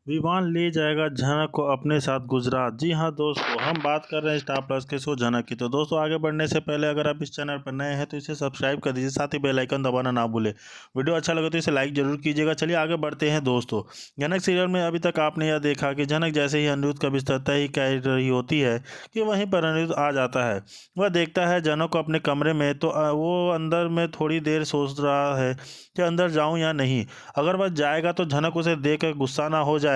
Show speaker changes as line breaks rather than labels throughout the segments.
विमान ले जाएगा झनक को अपने साथ गुजरात। जी हाँ दोस्तों, हम बात कर रहे हैं स्टार प्लस के शो झनक की। तो दोस्तों, आगे बढ़ने से पहले अगर आप इस चैनल पर नए हैं तो इसे सब्सक्राइब कर दीजिए, साथ ही बेल आइकन दबाना ना भूले। वीडियो अच्छा लगे तो इसे लाइक जरूर कीजिएगा। चलिए आगे बढ़ते हैं दोस्तों। झनक सीरियल में अभी तक आपने यह देखा कि झनक जैसे ही अनिरुद्ध का बिस्तर तय कर रही होती है कि वहीं पर अनिरुद्ध आ जाता है। वह देखता है झनक को अपने कमरे में, तो वो अंदर में थोड़ी देर सोच रहा है कि अंदर जाऊं या नहीं। अगर वह जाएगा तो झनक उसे देखकर गुस्सा ना हो जाए।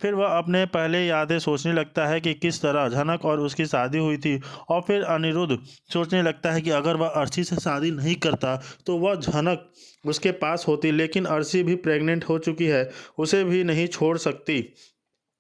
फिर वह अपने पहले यादें सोचने लगता है कि किस तरह झनक और उसकी शादी हुई थी। और फिर अनिरुद्ध सोचने लगता है कि अगर वह अर्शी से शादी नहीं करता तो वह झनक उसके पास होती, लेकिन अर्शी भी प्रेग्नेंट हो चुकी है, उसे भी नहीं छोड़ सकती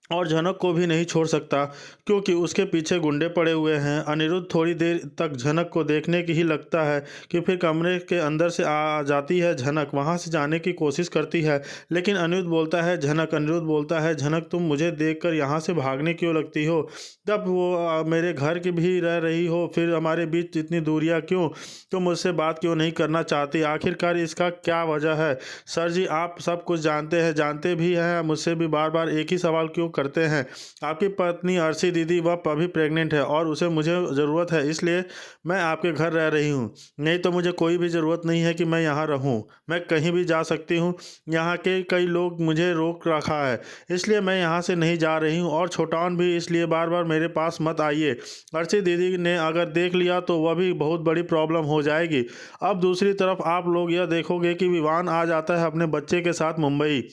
और झनक को भी नहीं छोड़ सकता क्योंकि उसके पीछे गुंडे पड़े हुए हैं। अनिरुद्ध थोड़ी देर तक झनक को देखने की ही लगता है कि फिर कमरे के अंदर से आ जाती है झनक। वहां से जाने की कोशिश करती है, लेकिन अनिरुद्ध बोलता है झनक तुम मुझे देखकर यहाँ से भागने क्यों लगती हो? तब वो मेरे घर की भी रह रही हो, फिर हमारे बीच इतनी दूरियाँ क्यों? तुम मुझसे बात क्यों नहीं करना चाहती? आखिरकार इसका क्या वजह है? सर जी, आप सब कुछ जानते भी हैं, मुझसे भी बार बार एक ही सवाल क्यों करते हैं? आपकी पत्नी अर्शी दीदी वह अभी प्रेग्नेंट है और उसे मुझे ज़रूरत है, इसलिए मैं आपके घर रह रही हूँ। नहीं तो मुझे कोई भी ज़रूरत नहीं है कि मैं यहाँ रहूँ। मैं कहीं भी जा सकती हूँ। यहाँ के कई लोग मुझे रोक रखा है, इसलिए मैं यहाँ से नहीं जा रही हूँ। और छोटान भी, इसलिए बार बार मेरे पास मत आइए। अर्शी दीदी ने अगर देख लिया तो वह भी बहुत बड़ी प्रॉब्लम हो जाएगी। अब दूसरी तरफ आप लोग यह देखोगे कि विवान आ जाता है अपने बच्चे के साथ मुंबई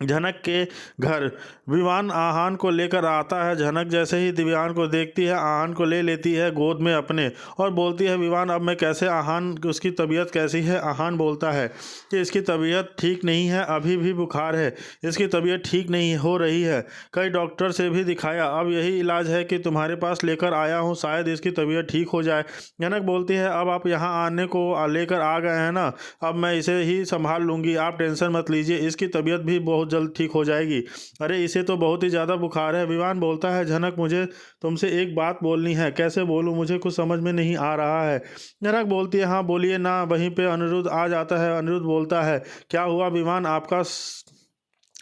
झनक के घर। विवान आहान को लेकर आता है। झनक जैसे ही दिव्यांग को देखती है, आहान को ले लेती है गोद में अपने और बोलती है, विवान अब मैं कैसे? आहान, उसकी तबीयत कैसी है? आहान बोलता है कि इसकी तबीयत ठीक नहीं है, अभी भी बुखार है, इसकी तबीयत ठीक नहीं हो रही है, कई डॉक्टर से भी दिखाया, अब यही इलाज है कि तुम्हारे पास लेकर आया हूँ, शायद इसकी तबीयत ठीक हो जाए। झनक बोलती है, अब आप यहाँ आने को लेकर आ गए हैं ना, अब मैं इसे ही संभाल लूँगी, आप टेंशन मत लीजिए, इसकी तबीयत भी बहुत जल्द ठीक हो जाएगी। अरे इसे तो बहुत ही ज़्यादा बुखार है। विवान बोलता है, झनक मुझे तुमसे एक बात बोलनी है। कैसे बोलूँ? मुझे कुछ समझ में नहीं आ रहा है। झनक बोलती है, हाँ बोलिए ना। वहीं पे अनिरुद्ध आ जाता है। अनिरुद्ध बोलता है, क्या हुआ विवान, आपका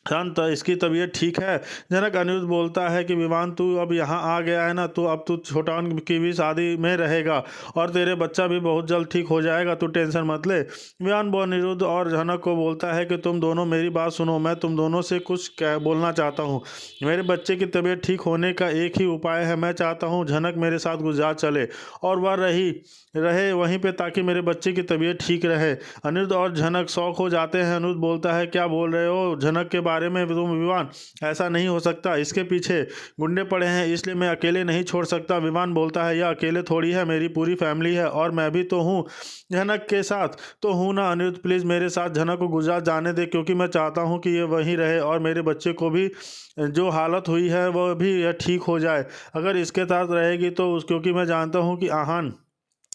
शांत, इसकी तबीयत ठीक है? जनक अनिरुद्ध बोलता है कि विवान तू अब यहाँ आ गया है ना, तो अब तू छोटान की भी शादी में रहेगा और तेरे बच्चा भी बहुत जल्द ठीक हो जाएगा, तू टेंशन मत ले। विवान अनिरुद्ध और झनक को बोलता है कि तुम दोनों मेरी बात सुनो, मैं तुम दोनों से कुछ बोलना चाहता हूँ। मेरे बच्चे की तबीयत ठीक होने का एक ही उपाय है। मैं चाहता हूँ झनक मेरे साथ गुजरात चले और वह रहे वहीं पे, ताकि मेरे बच्चे की तबीयत ठीक रहे। अनिरुद्ध और झनक शौक हो जाते हैं। अनिरुद्ध बोलता है, क्या बोल रहे हो झनक के बारे में तुम? विवान, ऐसा नहीं हो सकता, इसके पीछे गुंडे पड़े हैं, इसलिए मैं अकेले नहीं छोड़ सकता। विवान बोलता है, यह अकेले थोड़ी है, मेरी पूरी फैमिली है और मैं भी तो हूँ, झनक के साथ तो हूँ ना। अनिरुद्ध प्लीज़ मेरे साथ झनक को गुजरात जाने दे, क्योंकि मैं चाहता हूँ कि ये वहीं रहे और मेरे बच्चे को भी जो हालत हुई है वह भी ठीक हो जाए। अगर इसके साथ रहेगी तो क्योंकि मैं जानता हूँ कि आहान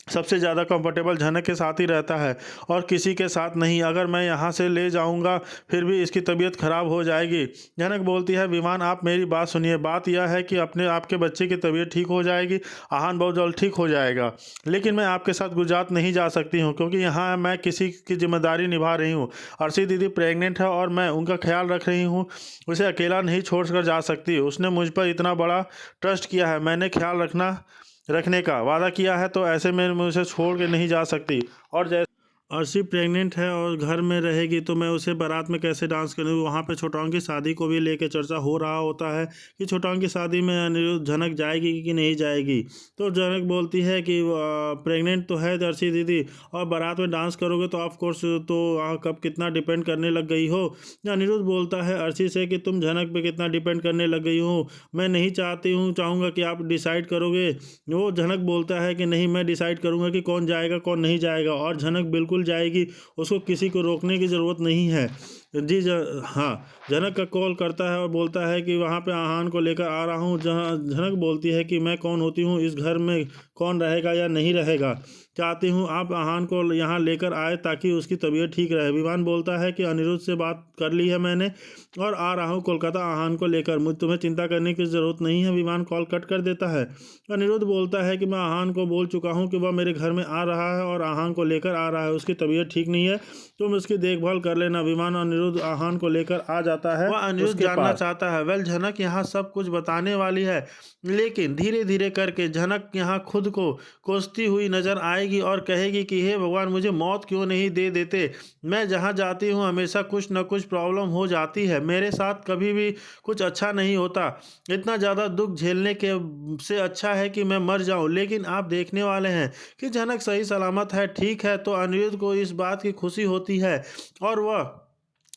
सबसे ज़्यादा कंफर्टेबल झनक के साथ ही रहता है और किसी के साथ नहीं। अगर मैं यहाँ से ले जाऊँगा फिर भी इसकी तबीयत खराब हो जाएगी। झनक बोलती है, विमान आप मेरी बात सुनिए, बात यह है कि अपने आपके बच्चे की तबीयत ठीक हो जाएगी, आहान बहुत जल्द ठीक हो जाएगा, लेकिन मैं आपके साथ गुजरात नहीं जा सकती हूँ क्योंकि यहाँ मैं किसी की जिम्मेदारी निभा रही हूँ। अर्शी दीदी प्रेग्नेंट है और मैं उनका ख्याल रख रही हूँ, उसे अकेला नहीं छोड़ कर जा सकती। उसने मुझ पर इतना बड़ा ट्रस्ट किया है, मैंने ख्याल रखने का वादा किया है, तो ऐसे में मुझे छोड़ के नहीं जा सकती। और जैसे अर्शी प्रेग्नेंट है और घर में रहेगी तो मैं उसे बारात में कैसे डांस करूँ? वहाँ पे छोटांग की शादी को भी लेकर चर्चा हो रहा होता है कि छोटांग की शादी में अनिरुद्ध झनक जाएगी कि नहीं जाएगी। तो झनक बोलती है कि प्रेग्नेंट तो है अर्शी दीदी, और बारात में डांस करोगे तो ऑफ कोर्स तो कब कितना डिपेंड करने लग गई हो। अनिरुद्ध बोलता है अर्शी से कि तुम झनक पे कितना डिपेंड करने लग गई हो, मैं नहीं चाहूँगा कि आप डिसाइड करोगे। वो झनक बोलता है कि नहीं, मैं डिसाइड करूँगा कि कौन जाएगा कौन नहीं जाएगा, और झनक बिल्कुल जाएगी, उसको किसी को रोकने की ज़रूरत नहीं है। जी हाँ, झनक का कॉल करता है और बोलता है कि वहाँ पे आहान को लेकर आ रहा हूँ। जहाँ झनक बोलती है कि मैं कौन होती हूँ, इस घर में कौन रहेगा या नहीं रहेगा, चाहती हूँ आप आहान को यहाँ लेकर आए ताकि उसकी तबीयत ठीक रहे। विवान बोलता है कि अनिरुद्ध से बात कर ली है मैंने और आ रहा हूँ कोलकाता आहान को लेकर, मुझे तुम्हें चिंता करने की ज़रूरत नहीं है। विवान कॉल कट कर देता है। अनिरुद्ध बोलता है कि मैं आहान को बोल चुका हूँ कि वह मेरे घर में आ रहा है और आहान को लेकर आ रहा है, उसकी तबीयत ठीक नहीं है, तुम उसकी देखभाल कर लेना। विमान अनिरुद्ध अनिरुद्ध आह्वान को लेकर आ जाता है।
वह अनिरुद्ध जानना चाहता है। वेल झनक यहाँ सब कुछ बताने वाली है, लेकिन धीरे धीरे करके झनक यहाँ खुद को कोसती हुई नजर आएगी और कहेगी कि हे भगवान, मुझे मौत क्यों नहीं दे देते। मैं जहाँ जाती हूँ हमेशा कुछ न कुछ प्रॉब्लम हो जाती है, मेरे साथ कभी भी कुछ अच्छा नहीं होता। इतना ज़्यादा दुख झेलने के से अच्छा है कि मैं मर जाऊँ। लेकिन आप देखने वाले हैं कि झनक सही सलामत है, ठीक है। तो अनिरुद्ध को इस बात की खुशी होती है और वह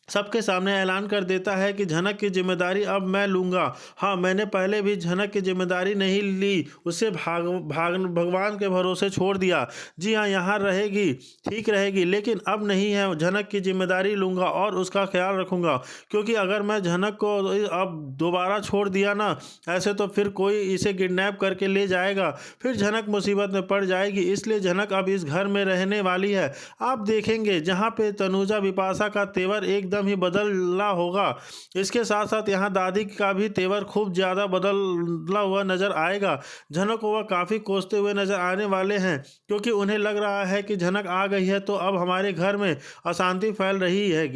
सबके सामने ऐलान कर देता है कि झनक की जिम्मेदारी अब मैं लूँगा। हाँ, मैंने पहले भी झनक की जिम्मेदारी नहीं ली, उसे भगवान के भरोसे छोड़ दिया। जी हाँ, यहाँ रहेगी, ठीक रहेगी, लेकिन अब नहीं है। झनक की जिम्मेदारी लूँगा और उसका ख्याल रखूँगा, क्योंकि अगर मैं झनक को अब दोबारा छोड़ दिया ना, ऐसे तो फिर कोई इसे किडनैप करके ले जाएगा, फिर झनक मुसीबत में पड़ जाएगी। इसलिए झनक अब इस घर में रहने वाली है। आप देखेंगे जहाँ पे तनुजा बिपाशा का तेवर एकदम ही बदला होगा, इसके साथ साथ यहाँ दादी का भी तेवर खूब ज़्यादा बदला हुआ नजर आएगा। झनक को वह काफ़ी कोसते हुए नजर आने वाले हैं, क्योंकि उन्हें लग रहा है कि झनक आ गई है तो अब हमारे घर में अशांति फैल रही है।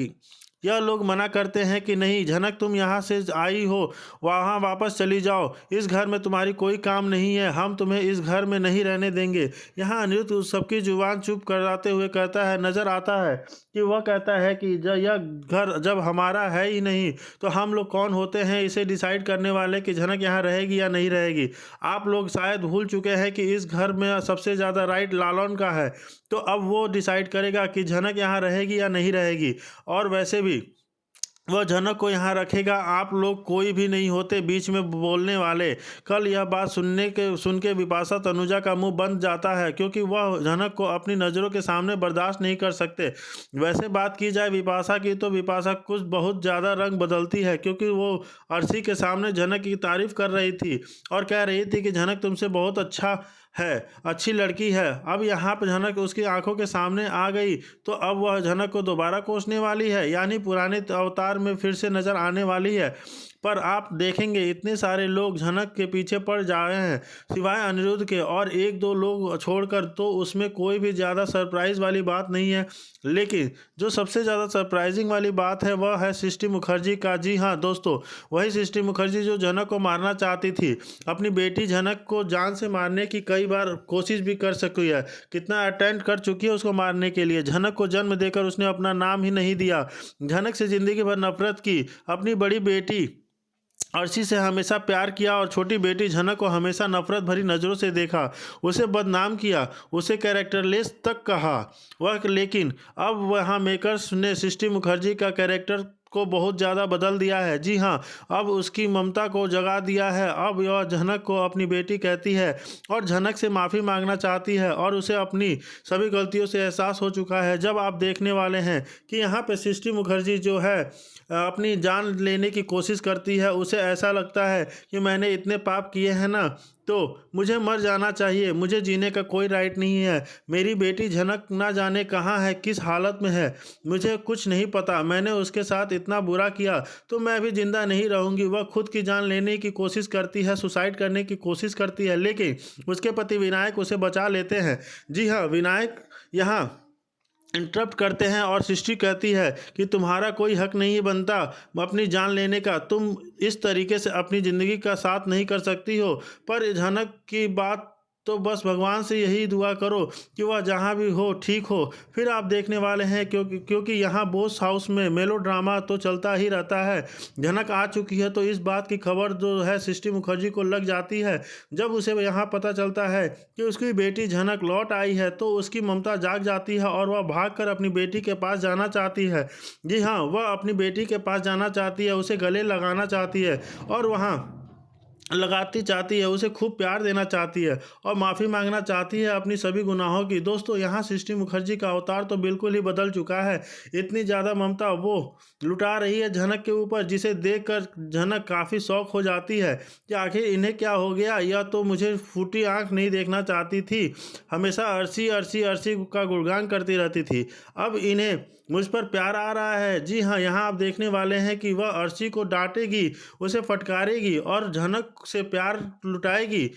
यह लोग मना करते हैं कि नहीं झनक, तुम यहाँ से आई हो, वहाँ वापस चली जाओ, इस घर में तुम्हारी कोई काम नहीं है, हम तुम्हें इस घर में नहीं रहने देंगे। यहाँ अनिरुद्ध उस सबकी जुबान चुप कराते हुए कहता है, नजर आता है कि वह कहता है कि यह घर जब हमारा है ही नहीं तो हम लोग कौन होते हैं इसे डिसाइड करने वाले कि झनक यहाँ रहेगी या नहीं रहेगी। आप लोग शायद भूल चुके हैं कि इस घर में सबसे ज़्यादा राइट लालौन का है, तो अब वो डिसाइड करेगा कि झनक यहाँ रहेगी या नहीं रहेगी। और वैसे भी वह झनक को यहाँ रखेगा। आप लोग कोई भी नहीं होते बीच में बोलने वाले। कल यह बात सुन के बिपाशा तनुजा का मुंह बंद जाता है, क्योंकि वह झनक को अपनी नज़रों के सामने बर्दाश्त नहीं कर सकते। वैसे बात की जाए बिपाशा की, तो बिपाशा कुछ बहुत ज़्यादा रंग बदलती है, क्योंकि वो अर्शी के सामने झनक की तारीफ़ कर रही थी और कह रही थी कि झनक तुमसे बहुत अच्छा है, अच्छी लड़की है। अब यहाँ पर झनक उसकी आंखों के सामने आ गई तो अब वह झनक को दोबारा कोसने वाली है, यानी पुराने अवतार में फिर से नजर आने वाली है। पर आप देखेंगे इतने सारे लोग झनक के पीछे पड़ जा रहे हैं सिवाय अनिरुद्ध के, और एक दो लोग छोड़कर, तो उसमें कोई भी ज़्यादा सरप्राइज वाली बात नहीं है। लेकिन जो सबसे ज़्यादा सरप्राइजिंग वाली बात है वह है सृष्टि मुखर्जी का। जी हाँ दोस्तों, वही सृष्टि मुखर्जी जो झनक को मारना चाहती थी। अपनी बेटी झनक को जान से मारने की कई बार कोशिश भी कर चुकी है, कितना अटेम्प्ट कर चुकी है उसको मारने के लिए। झनक को जन्म देकर उसने अपना नाम ही नहीं दिया, झनक से ज़िंदगी भर नफरत की। अपनी बड़ी बेटी अर्शी से हमेशा प्यार किया और छोटी बेटी झनक को हमेशा नफरत भरी नज़रों से देखा, उसे बदनाम किया, उसे कैरेक्टरलेस तक कहा वह। लेकिन अब वहाँ मेकर्स ने सृष्टि मुखर्जी का कैरेक्टर को बहुत ज़्यादा बदल दिया है। जी हाँ, अब उसकी ममता को जगा दिया है। अब यह झनक को अपनी बेटी कहती है और झनक से माफ़ी मांगना चाहती है, और उसे अपनी सभी गलतियों से एहसास हो चुका है। जब आप देखने वाले हैं कि यहाँ पे सृष्टि मुखर्जी जो है अपनी जान लेने की कोशिश करती है, उसे ऐसा लगता है कि मैंने इतने पाप किए हैं ना, तो मुझे मर जाना चाहिए, मुझे जीने का कोई राइट नहीं है। मेरी बेटी झनक ना जाने कहाँ है, किस हालत में है, मुझे कुछ नहीं पता। मैंने उसके साथ इतना बुरा किया तो मैं भी जिंदा नहीं रहूँगी। वह खुद की जान लेने की कोशिश करती है, सुसाइड करने की कोशिश करती है, लेकिन उसके पति विनायक उसे बचा लेते हैं। जी हाँ, विनायक यहाँ इंटरप्ट करते हैं और सृष्टि कहती है कि तुम्हारा कोई हक नहीं बनता अपनी जान लेने का, तुम इस तरीके से अपनी ज़िंदगी का साथ नहीं कर सकती हो। पर झनक की बात तो बस भगवान से यही दुआ करो कि वह जहाँ भी हो ठीक हो। फिर आप देखने वाले हैं क्योंकि यहाँ बोस हाउस में मेलोड्रामा तो चलता ही रहता है। झनक आ चुकी है तो इस बात की खबर जो है सृष्टि मुखर्जी को लग जाती है। जब उसे यहाँ पता चलता है कि उसकी बेटी झनक लौट आई है तो उसकी ममता जाग जाती है और वह भागकर अपनी बेटी के पास जाना चाहती है। जी हाँ, वह अपनी बेटी के पास जाना चाहती है, उसे गले लगाना चाहती है और वहाँ लगाती चाहती है, उसे खूब प्यार देना चाहती है और माफ़ी मांगना चाहती है अपनी सभी गुनाहों की। दोस्तों, यहाँ सृष्टि मुखर्जी का अवतार तो बिल्कुल ही बदल चुका है। इतनी ज़्यादा ममता वो लुटा रही है झनक के ऊपर, जिसे देखकर झनक काफ़ी शौक हो जाती है कि आखिर इन्हें क्या हो गया। यह तो मुझे फूटी आँख नहीं देखना चाहती थी, हमेशा अर्शी अर्शी अर्शी का गुणगान करती रहती थी, अब इन्हें मुझ पर प्यार आ रहा है। जी हाँ, यहाँ आप देखने वाले हैं कि वह अर्शी को डांटेगी, उसे फटकारेगी और झनक से प्यार लुटाएगी,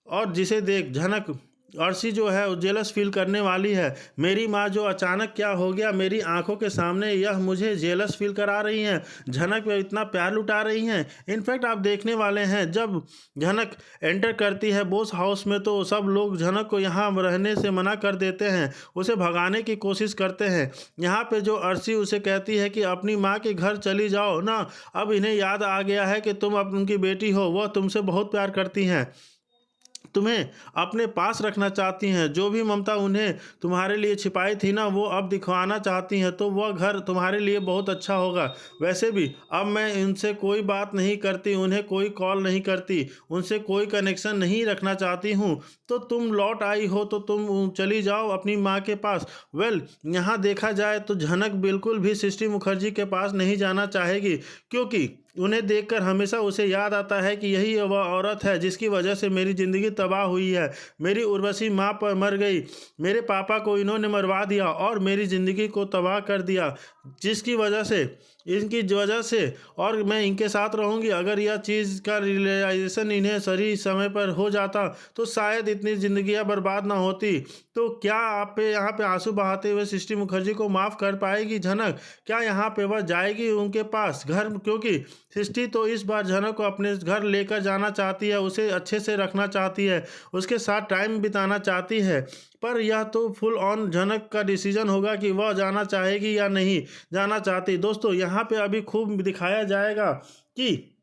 और जिसे देख झनक अर्शी जो है वो जेलस फील करने वाली है। मेरी माँ जो अचानक क्या हो गया, मेरी आंखों के सामने यह मुझे जेलस फील करा रही हैं, झनक पे इतना प्यार लुटा रही हैं। इनफैक्ट आप देखने वाले हैं जब झनक एंटर करती है बोस हाउस में तो सब लोग झनक को यहाँ रहने से मना कर देते हैं, उसे भगाने की कोशिश करते हैं। यहाँ पे जो अर्शी उसे कहती है कि अपनी माँ के घर चली जाओ ना, अब इन्हें याद आ गया है कि तुम अब उनकी बेटी हो, वह तुमसे बहुत प्यार करती हैं, तुम्हें अपने पास रखना चाहती हैं। जो भी ममता उन्हें तुम्हारे लिए छिपाई थी ना, वो अब दिखवाना चाहती हैं, तो वह घर तुम्हारे लिए बहुत अच्छा होगा। वैसे भी अब मैं इनसे कोई बात नहीं करती, उन्हें कोई कॉल नहीं करती, उनसे कोई कनेक्शन नहीं रखना चाहती हूँ। तो तुम लौट आई हो तो तुम चली जाओ अपनी माँ के पास। वेल, यहाँ देखा जाए तो झनक बिल्कुल भी सृष्टि मुखर्जी के पास नहीं जाना चाहेगी, क्योंकि उन्हें देखकर हमेशा उसे याद आता है कि यही वह औरत है जिसकी वजह से मेरी ज़िंदगी तबाह हुई है। मेरी उर्वशी माँ पर मर गई, मेरे पापा को इन्होंने मरवा दिया और मेरी ज़िंदगी को तबाह कर दिया, जिसकी वजह से इनकी वजह से और मैं इनके साथ रहूँगी। अगर यह चीज़ का रियलाइजेशन इन्हें सही समय पर हो जाता तो शायद इतनी ज़िंदगियाँ बर्बाद ना होती। तो क्या आप पे यहाँ पे आंसू बहाते हुए सृष्टि मुखर्जी को माफ़ कर पाएगी झनक? क्या यहाँ पे वह जाएगी उनके पास घर? क्योंकि सृष्टि तो इस बार झनक को अपने घर लेकर जाना चाहती है, उसे अच्छे से रखना चाहती है, उसके साथ टाइम बिताना चाहती है। पर यह तो फुल ऑन झनक का डिसीजन होगा कि वह जाना चाहेगी या नहीं जाना चाहती। दोस्तों, यहाँ पे अभी खूब दिखाया जाएगा कि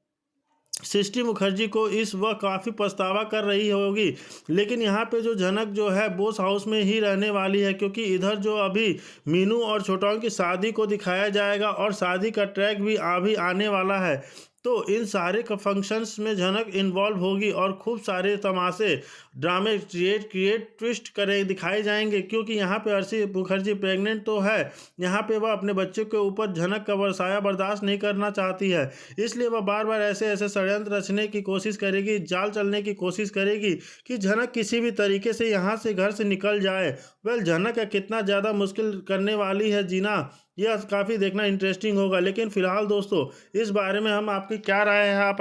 सृष्टि मुखर्जी को इस वक्त काफ़ी पछतावा कर रही होगी, लेकिन यहाँ पे जो झनक जो है बोस हाउस में ही रहने वाली है, क्योंकि इधर जो अभी मीनू और छोटाओं की शादी को दिखाया जाएगा और शादी का ट्रैक भी अभी आने वाला है। तो इन सारे फंक्शंस में झनक इन्वॉल्व होगी और खूब सारे तमाशे ड्रामे क्रिएट ट्विस्ट करे दिखाए जाएंगे, क्योंकि यहाँ पे अर्शी मुखर्जी प्रेग्नेंट तो है, यहाँ पे वह अपने बच्चे के ऊपर झनक का बरसाया बर्दाश्त नहीं करना चाहती है, इसलिए वह बार बार ऐसे ऐसे षड्यंत्र रचने की कोशिश करेगी, जाल चलने की कोशिश करेगी कि झनक किसी भी तरीके से यहाँ से घर से निकल जाए। वेल, झनक कितना ज़्यादा मुश्किल करने वाली है जीना, यह काफ़ी देखना इंटरेस्टिंग होगा। लेकिन फिलहाल दोस्तों, इस बारे में हम आपकी क्या राय है, आप